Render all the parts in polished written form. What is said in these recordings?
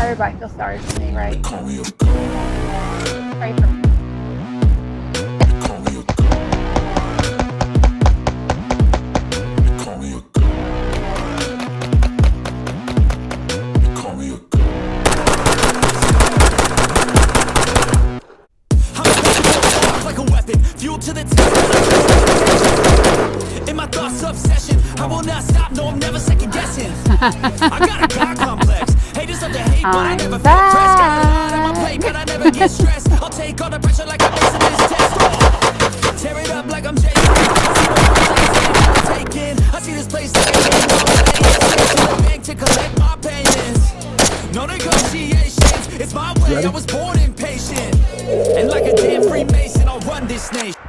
Everybody feels sorry for me, right? Pray for me. To the in my thoughts obsession, I will not stop. No, I'm never second guessing. I got a God complex. Haters love to hate, but I never feel pressed. Got a lot on my plate, but I never get stressed. I'll take all the pressure like I'm facing this test. Tear it up like I'm Jay. I see this place like a game. To the bank to collect my payments. No negotiations. It's my way. I was born impatient, and like a damn Freemason, I'll run this nation.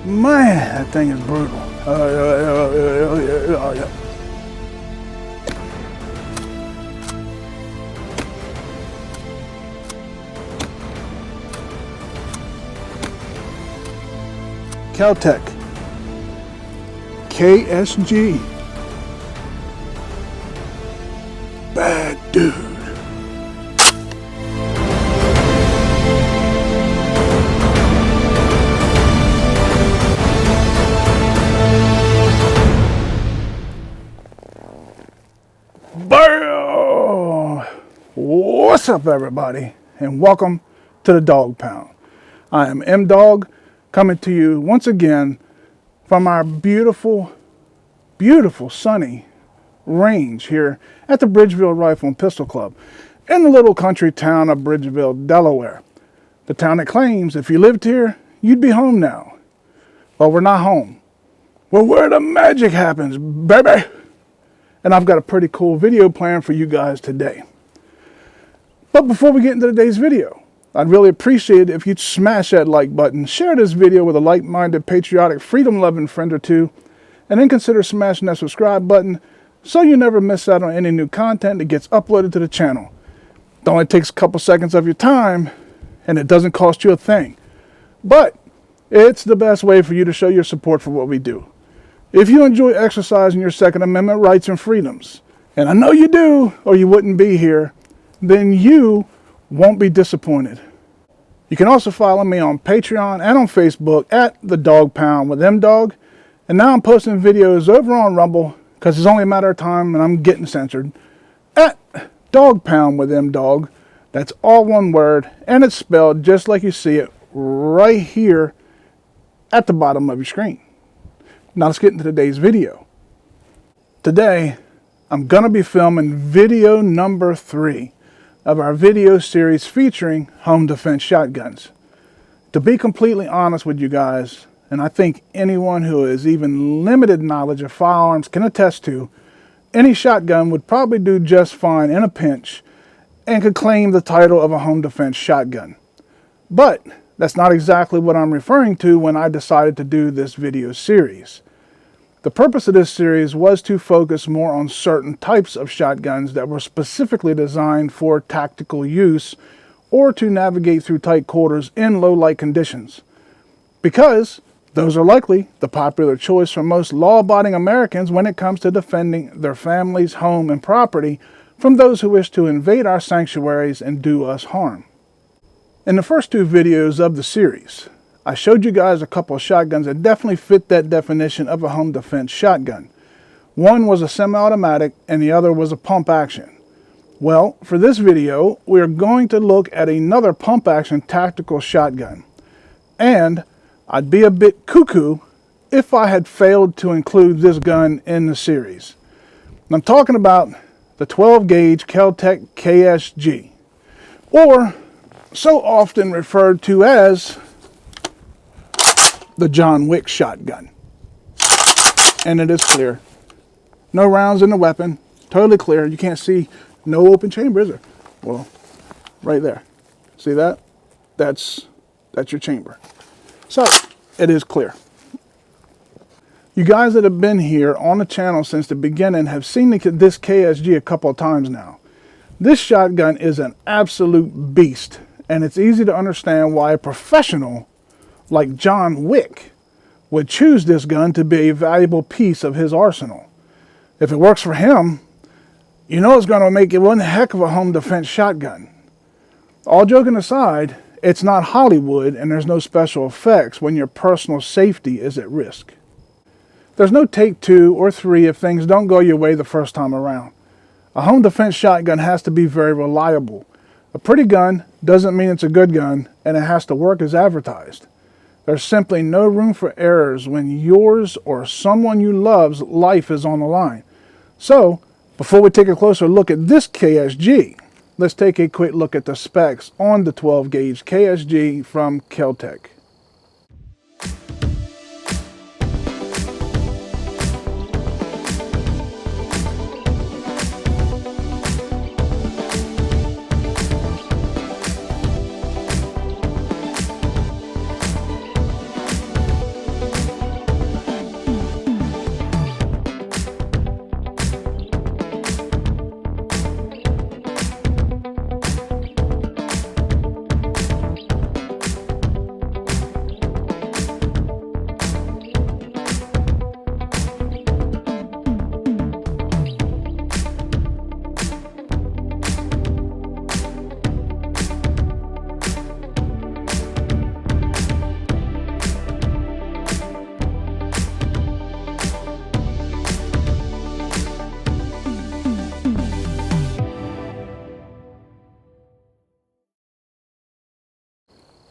Man, that thing is brutal. Kel-Tec KSG. Bad dude. What's up, everybody, and welcome to the Dog Pound. I am M-Dog, coming to you once again from our beautiful, beautiful sunny range here at the Bridgeville Rifle and Pistol Club in the little country town of Bridgeville, Delaware. The town that claims if you lived here, you'd be home now. Well, we're not home. We're where the magic happens, baby. And I've got a pretty cool video planned for you guys today. But before we get into today's video, I'd really appreciate it if you'd smash that like button, share this video with a like-minded, patriotic, freedom-loving friend or two, and then consider smashing that subscribe button so you never miss out on any new content that gets uploaded to the channel. It only takes a couple seconds of your time, and it doesn't cost you a thing. But it's the best way for you to show your support for what we do. If you enjoy exercising your Second Amendment rights and freedoms, and I know you do, or you wouldn't be here, then you won't be disappointed. You can also follow me on Patreon and on Facebook at The Dog Pound with M-Dog. And now I'm posting videos over on Rumble, because it's only a matter of time and I'm getting censored, at Dog Pound with M-Dog. That's all one word, and it's spelled just like you see it right here at the bottom of your screen. Now let's get into today's video. Today, I'm going to be filming video number 3 of our video series featuring home defense shotguns. To be completely honest with you guys, and I think anyone who has even limited knowledge of firearms can attest to, any shotgun would probably do just fine in a pinch and could claim the title of a home defense shotgun. But that's not exactly what I'm referring to when I decided to do this video series. The purpose of this series was to focus more on certain types of shotguns that were specifically designed for tactical use or to navigate through tight quarters in low light conditions, because those are likely the popular choice for most law-abiding Americans when it comes to defending their families, home, and property from those who wish to invade our sanctuaries and do us harm. In the first two videos of the series, I showed you guys a couple of shotguns that definitely fit that definition of a home defense shotgun. One was a semi-automatic and the other was a pump action. Well, for this video, we are going to look at another pump action tactical shotgun. And I'd be a bit cuckoo if I had failed to include this gun in the series. I'm talking about the 12 gauge Kel-Tec KSG, or so often referred to as the John Wick shotgun. And it is clear. No rounds in the weapon, totally clear. You can't see no open chamber, is there? Well, right there. See that? That's your chamber. So, it is clear. You guys that have been here on the channel since the beginning have seen this KSG a couple of times now. This shotgun is an absolute beast, and it's easy to understand why a professional like John Wick would choose this gun to be a valuable piece of his arsenal. If it works for him, you know it's going to make it one heck of a home defense shotgun. All joking aside, it's not Hollywood and there's no special effects when your personal safety is at risk. There's no take 2 or 3 if things don't go your way the first time around. A home defense shotgun has to be very reliable. A pretty gun doesn't mean it's a good gun, and it has to work as advertised. There's simply no room for errors when yours or someone you love's life is on the line. So, before we take a closer look at this KSG, let's take a quick look at the specs on the 12 gauge KSG from Keltec.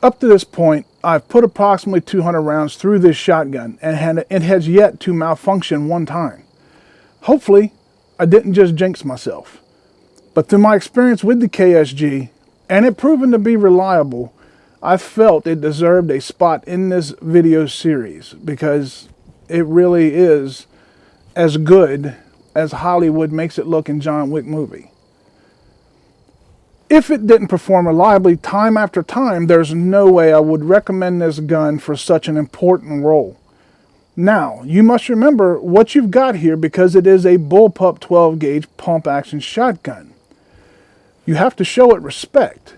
Up to this point, I've put approximately 200 rounds through this shotgun, and it has yet to malfunction one time. Hopefully, I didn't just jinx myself. But through my experience with the KSG, and it proven to be reliable, I felt it deserved a spot in this video series because it really is as good as Hollywood makes it look in John Wick movie. If it didn't perform reliably time after time, there's no way I would recommend this gun for such an important role. Now, you must remember what you've got here because it is a bullpup 12 gauge pump action shotgun. You have to show it respect.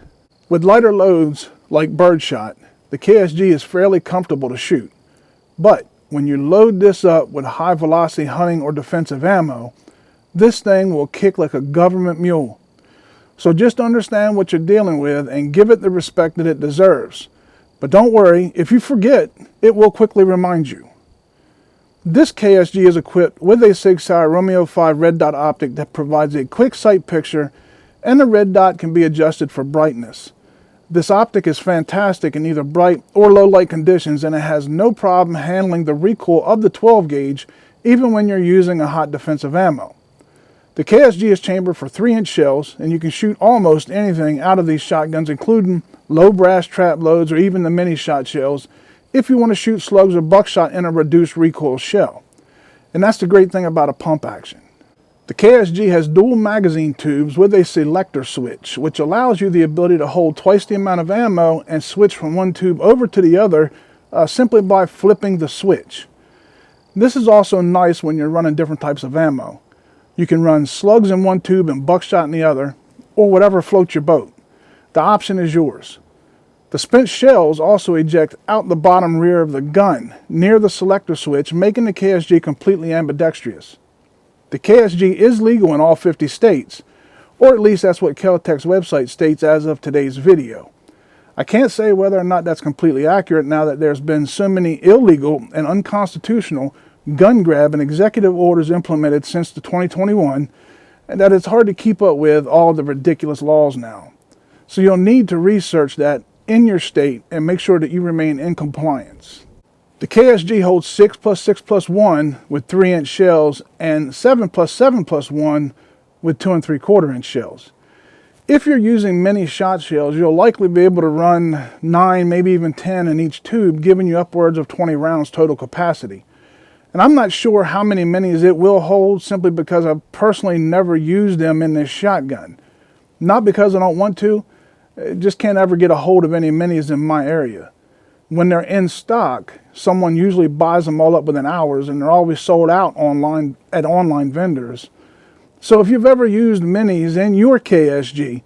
With lighter loads like birdshot, the KSG is fairly comfortable to shoot. But when you load this up with high velocity hunting or defensive ammo, this thing will kick like a government mule. So just understand what you're dealing with and give it the respect that it deserves. But don't worry, if you forget, it will quickly remind you. This KSG is equipped with a Sig Sauer Romeo 5 red dot optic that provides a quick sight picture, and the red dot can be adjusted for brightness. This optic is fantastic in either bright or low light conditions, and it has no problem handling the recoil of the 12 gauge even when you're using a hot defensive ammo. The KSG is chambered for 3-inch shells, and you can shoot almost anything out of these shotguns, including low brass trap loads or even the mini shot shells, if you want to shoot slugs or buckshot in a reduced recoil shell. And that's the great thing about a pump action. The KSG has dual magazine tubes with a selector switch, which allows you the ability to hold twice the amount of ammo and switch from one tube over to the other simply by flipping the switch. This is also nice when you're running different types of ammo. You can run slugs in one tube and buckshot in the other, or whatever floats your boat. The option is yours. The spent shells also eject out the bottom rear of the gun, near the selector switch, making the KSG completely ambidextrous. The KSG is legal in all 50 states, or at least that's what Keltec's website states as of today's video. I can't say whether or not that's completely accurate now that there's been so many illegal and unconstitutional gun grab and executive orders implemented since the 2021, and that it's hard to keep up with all the ridiculous laws now. So you'll need to research that in your state and make sure that you remain in compliance. The KSG holds 6+6+1 with 3-inch shells and 7+7+1 with 2 3/4-inch shells. If you're using mini shot shells, you'll likely be able to run 9, maybe even 10 in each tube, giving you upwards of 20 rounds total capacity. And I'm not sure how many minis it will hold, simply because I've personally never used them in this shotgun. Not because I don't want to, just can't ever get a hold of any minis in my area. When they're in stock, someone usually buys them all up within hours, and they're always sold out online at online vendors. So if you've ever used minis in your KSG,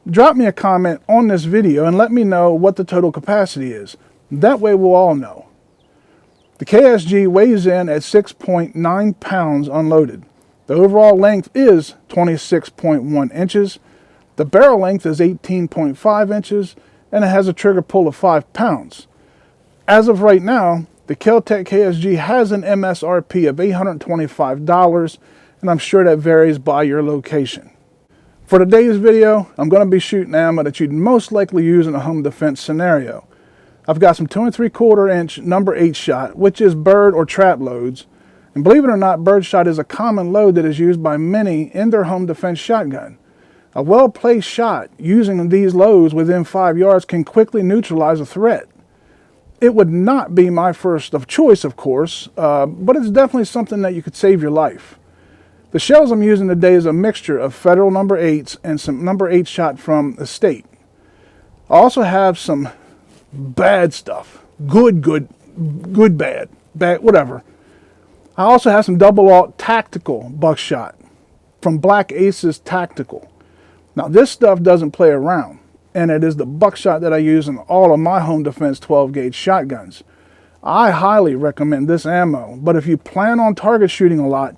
drop me a comment on this video and let me know what the total capacity is. That way we'll all know. The KSG weighs in at 6.9 pounds unloaded. The overall length is 26.1 inches. The barrel length is 18.5 inches, and it has a trigger pull of 5 pounds. As of right now, the Keltec KSG has an MSRP of $825, and I'm sure that varies by your location. For today's video, I'm going to be shooting ammo that you'd most likely use in a home defense scenario. I've got some 2 3/4-inch number 8 shot, which is bird or trap loads. And believe it or not, bird shot is a common load that is used by many in their home defense shotgun. A well-placed shot using these loads within 5 yards can quickly neutralize a threat. It would not be my first of choice, of course, but it's definitely something that you could save your life. The shells I'm using today is a mixture of federal number 8s and some number 8 shot from the state. I also have some bad stuff. Good, bad, whatever. I also have some double-aught tactical buckshot from Black Aces Tactical. Now this stuff doesn't play around, and it is the buckshot that I use in all of my home defense 12-gauge shotguns. I highly recommend this ammo, but if you plan on target shooting a lot,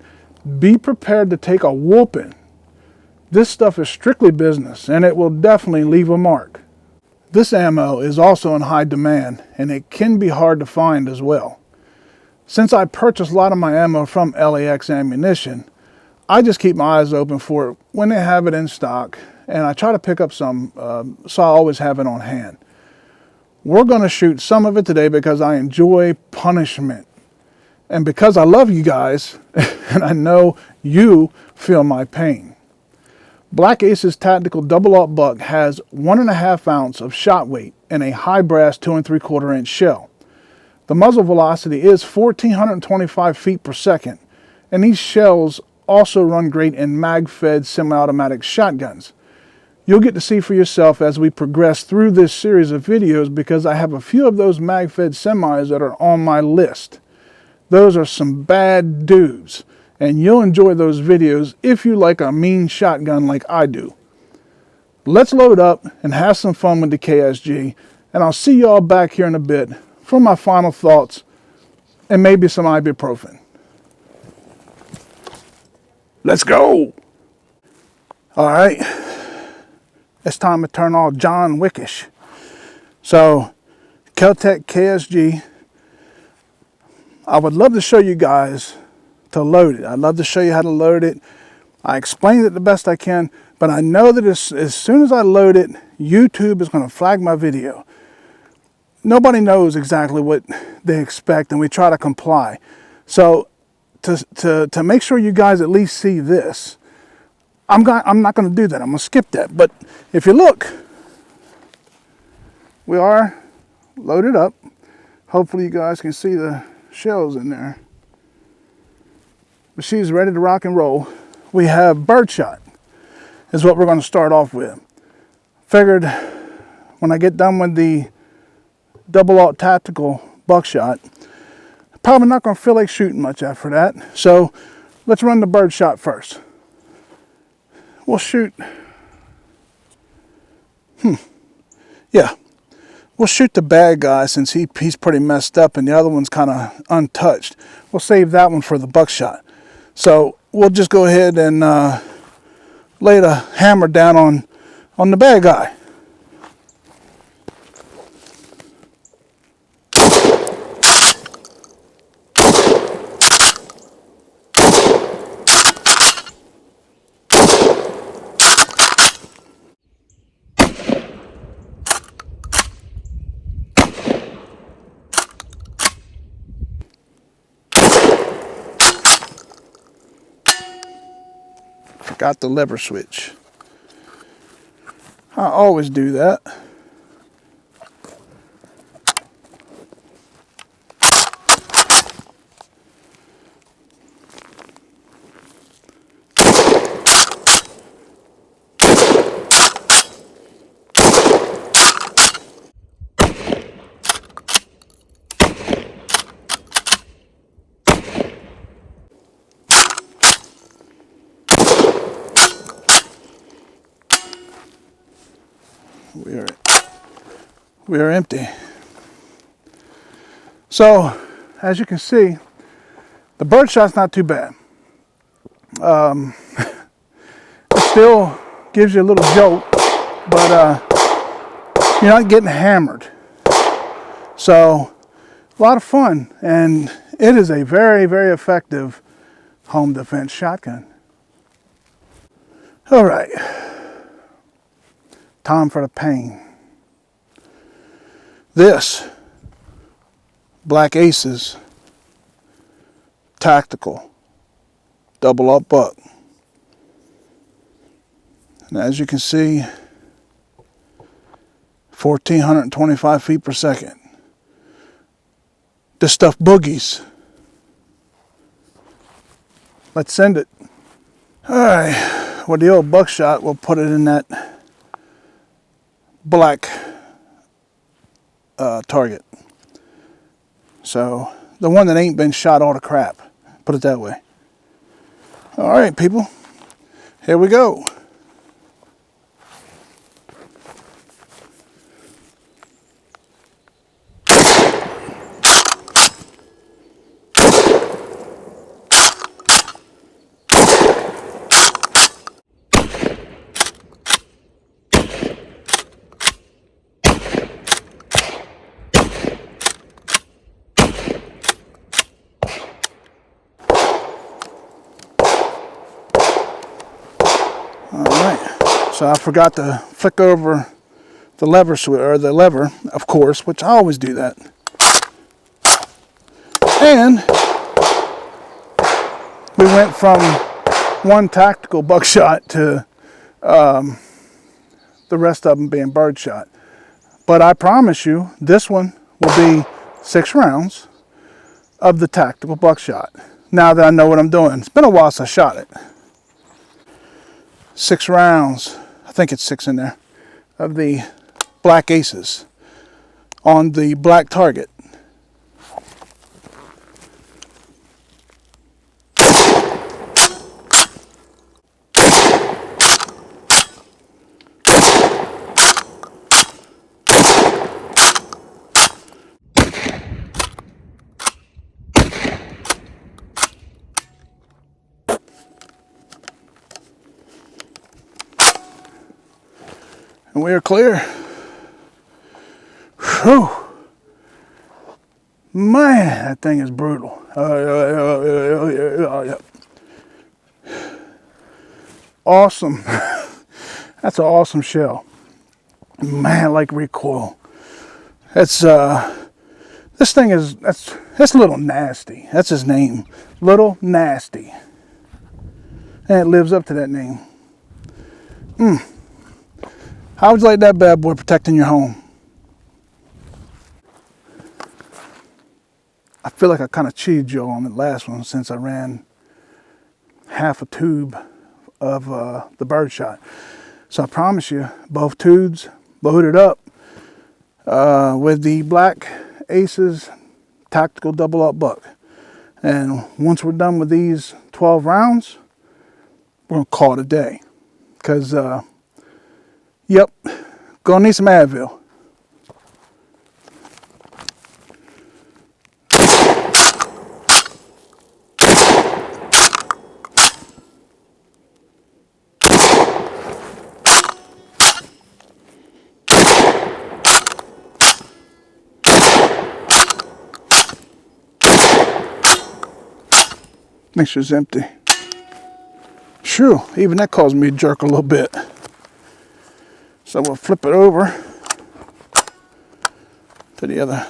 be prepared to take a whooping. This stuff is strictly business, and it will definitely leave a mark. This ammo is also in high demand, and it can be hard to find as well. Since I purchase a lot of my ammo from LAX Ammunition, I just keep my eyes open for it when they have it in stock, and I try to pick up some, so I always have it on hand. We're going to shoot some of it today because I enjoy punishment. And because I love you guys, and I know you feel my pain. Black Aces Tactical Double-Aught Buck has 1.5 ounce of shot weight in a high brass 2 3/4-inch shell. The muzzle velocity is 1,425 feet per second, and these shells also run great in mag-fed semi-automatic shotguns. You'll get to see for yourself as we progress through this series of videos, because I have a few of those mag-fed semis that are on my list. Those are some bad dudes, and you'll enjoy those videos if you like a mean shotgun like I do. Let's load up and have some fun with the KSG, and I'll see y'all back here in a bit for my final thoughts and maybe some ibuprofen. Let's go! Alright, it's time to turn all John Wickish. So, Keltec KSG. I would love to show you guys to load it. I'd love to show you how to load it. I explained it the best I can, but I know that as soon as I load it, YouTube is going to flag my video. Nobody knows exactly what they expect, and we try to comply. So to make sure you guys at least see this, I'm not going to do that. I'm going to skip that. But if you look, we are loaded up. Hopefully you guys can see the shells in there. But she's ready to rock and roll. We have birdshot is what we're going to start off with. Figured when I get done with the double-aught tactical buckshot, probably not going to feel like shooting much after that. So let's run the birdshot first. We'll shoot Yeah, we'll shoot the bad guy since he's pretty messed up and the other one's kind of untouched. We'll save that one for the buckshot. So we'll just go ahead and lay the hammer down on the bad guy. Forgot the lever switch. I always do that. We are empty. So, as you can see, the birdshot's not too bad. It still gives you a little jolt, but you're not getting hammered. So, a lot of fun, and it is a very, very effective home defense shotgun. All right, time for the pain. This Black Aces tactical double up buck. And as you can see, 1,425 feet per second. This stuff boogies. Let's send it. All right, with the old buckshot, we'll put it in that black target. So the one that ain't been shot all to crap, put it that way. All right, people, here we go. So I forgot to flick over the lever switch, or the lever, of course, which I always do that. And we went from one tactical buckshot to the rest of them being birdshot. But I promise you, this one will be 6 rounds of the tactical buckshot. Now that I know what I'm doing. It's been a while since I shot it. 6 rounds. I think it's 6 in there, of the Black Aces on the black target. And we are clear. Whew. Man, that thing is brutal. Awesome. That's an awesome shell. Man, I like recoil. It's this thing is that's Little Nasty. That's his name. Little Nasty. And it lives up to that name. How would you like that bad boy protecting your home? I feel like I kind of cheated you on the last one since I ran half a tube of the birdshot. So I promise you, both tubes loaded up with the Black Aces tactical double up buck. And once we're done with these 12 rounds, we're gonna call it a day. Because yep, gonna need some Advil. Make sure it's empty. Shoo, even that caused me to jerk a little bit. So we'll flip it over to the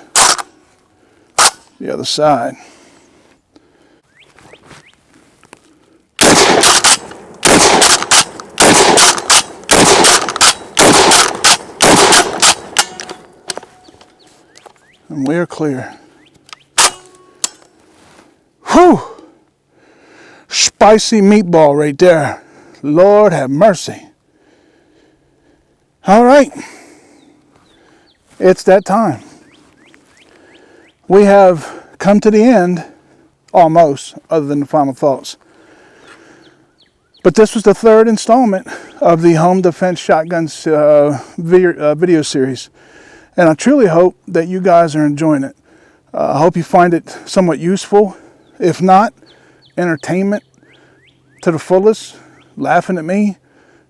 other side. And we're clear. Whew! Spicy meatball right there. Lord have mercy. All right. It's that time. We have come to the end, almost, other than the final thoughts. But this was the third installment of the Home Defense Shotguns video series. And I truly hope that you guys are enjoying it. I hope you find it somewhat useful. If not, entertainment to the fullest. Laughing at me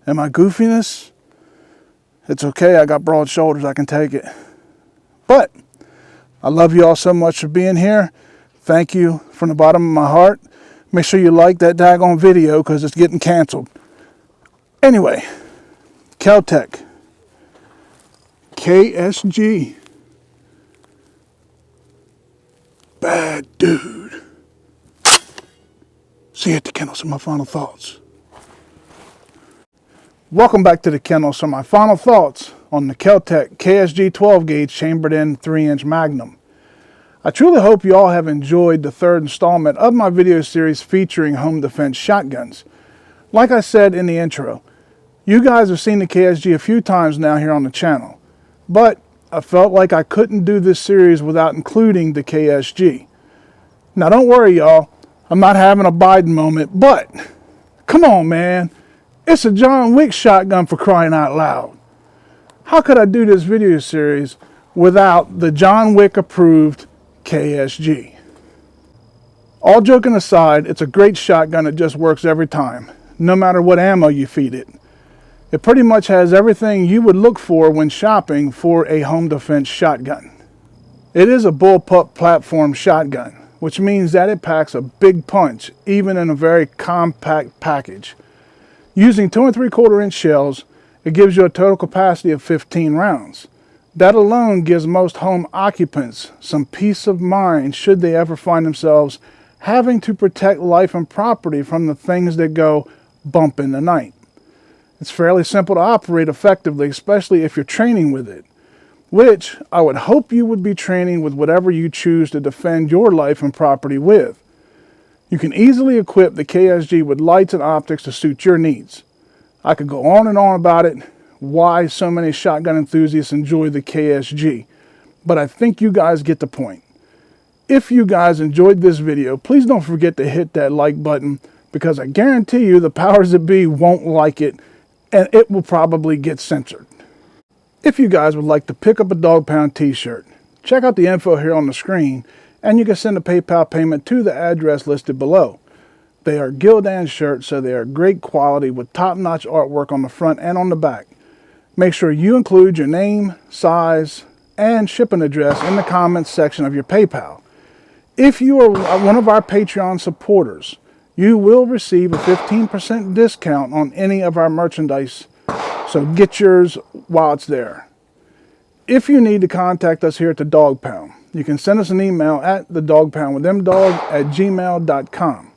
and my goofiness. It's okay, I got broad shoulders, I can take it. But I love you all so much for being here. Thank you from the bottom of my heart. Make sure you like that daggone video because it's getting canceled. Anyway, Keltec KSG. Bad dude. See you at the kennels for my final thoughts. Welcome back to the kennels for my final thoughts on the Keltec KSG 12 gauge chambered in 3-inch Magnum. I truly hope you all have enjoyed the third installment of my video series featuring home defense shotguns. Like I said in the intro, you guys have seen the KSG a few times now here on the channel, but I felt like I couldn't do this series without including the KSG. Now don't worry y'all, I'm not having a Biden moment, but come on man, it's a John Wick shotgun for crying out loud. How could I do this video series without the John Wick approved KSG? All joking aside, it's a great shotgun that just works every time, no matter what ammo you feed it. It pretty much has everything you would look for when shopping for a home defense shotgun. It is a bullpup platform shotgun, which means that it packs a big punch, even in a very compact package. Using 2 3/4 inch shells, it gives you a total capacity of 15 rounds. That alone gives most home occupants some peace of mind should they ever find themselves having to protect life and property from the things that go bump in the night. It's fairly simple to operate effectively, especially if you're training with it, which I would hope you would be training with whatever you choose to defend your life and property with. You can easily equip the KSG with lights and optics to suit your needs. I could go on and on about it, why so many shotgun enthusiasts enjoy the KSG, but I think you guys get the point. If you guys enjoyed this video, please don't forget to hit that like button, because I guarantee you the powers that be won't like it, and it will probably get censored. If you guys would like to pick up a Dog Pound t-shirt, check out the info here on the screen, and you can send a PayPal payment to the address listed below. They are Gildan shirts, so they are great quality with top-notch artwork on the front and on the back. Make sure you include your name, size, and shipping address in the comments section of your PayPal. If you are one of our Patreon supporters, you will receive a 15% discount on any of our merchandise, so get yours while it's there. If you need to contact us here at the Dog Pound, you can send us an email at thedogpoundwithmdog@gmail.com.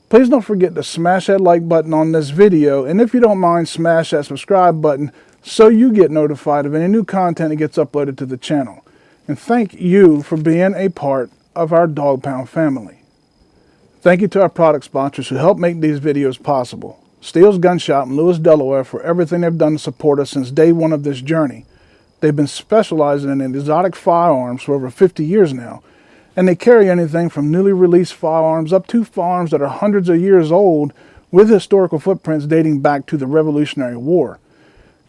Please don't forget to smash that like button on this video, and if you don't mind, smash that subscribe button so you get notified of any new content that gets uploaded to the channel. And thank you for being a part of our Dog Pound family. Thank you to our product sponsors who help make these videos possible. STEELE'S Gun Shop in Lewis, Delaware, for everything they've done to support us since day one of this journey. They've been specializing in exotic firearms for over 50 years now, and they carry anything from newly released firearms up to firearms that are hundreds of years old with historical footprints dating back to the Revolutionary War.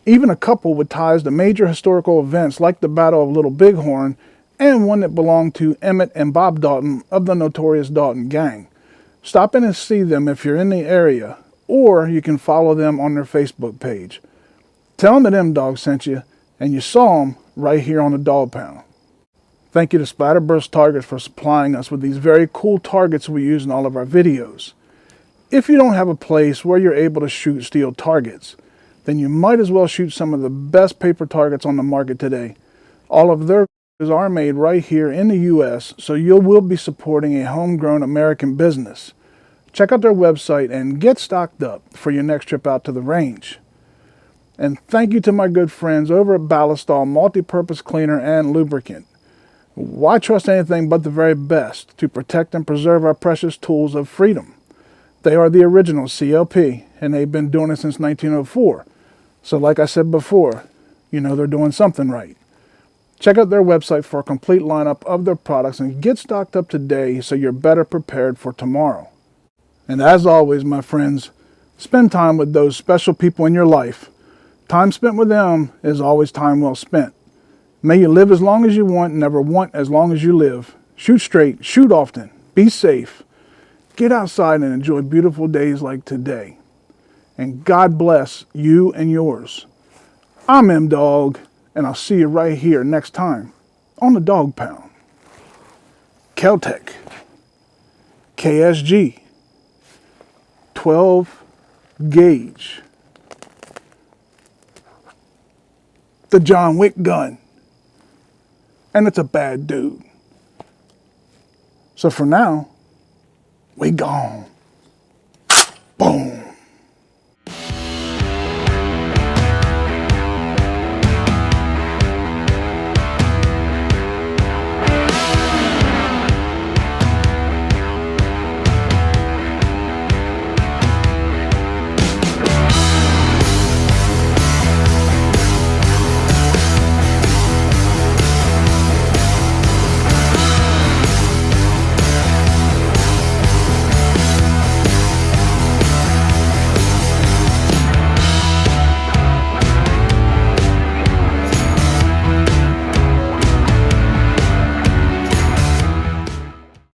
Even a couple with ties to major historical events like the Battle of Little Bighorn and one that belonged to Emmett and Bob Dalton of the notorious Dalton Gang. Stop in and see them if you're in the area, or you can follow them on their Facebook page. Tell them that M-Dog sent you, and you saw them right here on the Dog Pound. Thank you to Splatterburst Targets for supplying us with these very cool targets we use in all of our videos. If you don't have a place where you're able to shoot steel targets, then you might as well shoot some of the best paper targets on the market today. All of their videos are made right here in the US, so you will be supporting a homegrown American business. Check out their website and get stocked up for your next trip out to the range. And thank you to my good friends over at BALLISTOL Multi-Purpose Cleaner and Lubricant. Why trust anything but the very best to protect and preserve our precious tools of freedom? They are the original CLP, and they've been doing it since 1904. So like I said before, you know they're doing something right. Check out their website for a complete lineup of their products and get stocked up today so you're better prepared for tomorrow. And as always, my friends, spend time with those special people in your life. Time spent with them is always time well spent. May you live as long as you want, never want as long as you live. Shoot straight, shoot often, be safe. Get outside and enjoy beautiful days like today. And God bless you and yours. I'm M-Dog, and I'll see you right here next time on the Dog Pound. Kel-Tec KSG 12 gauge. The John Wick gun. And it's a bad dude. So for now, we gone. Boom.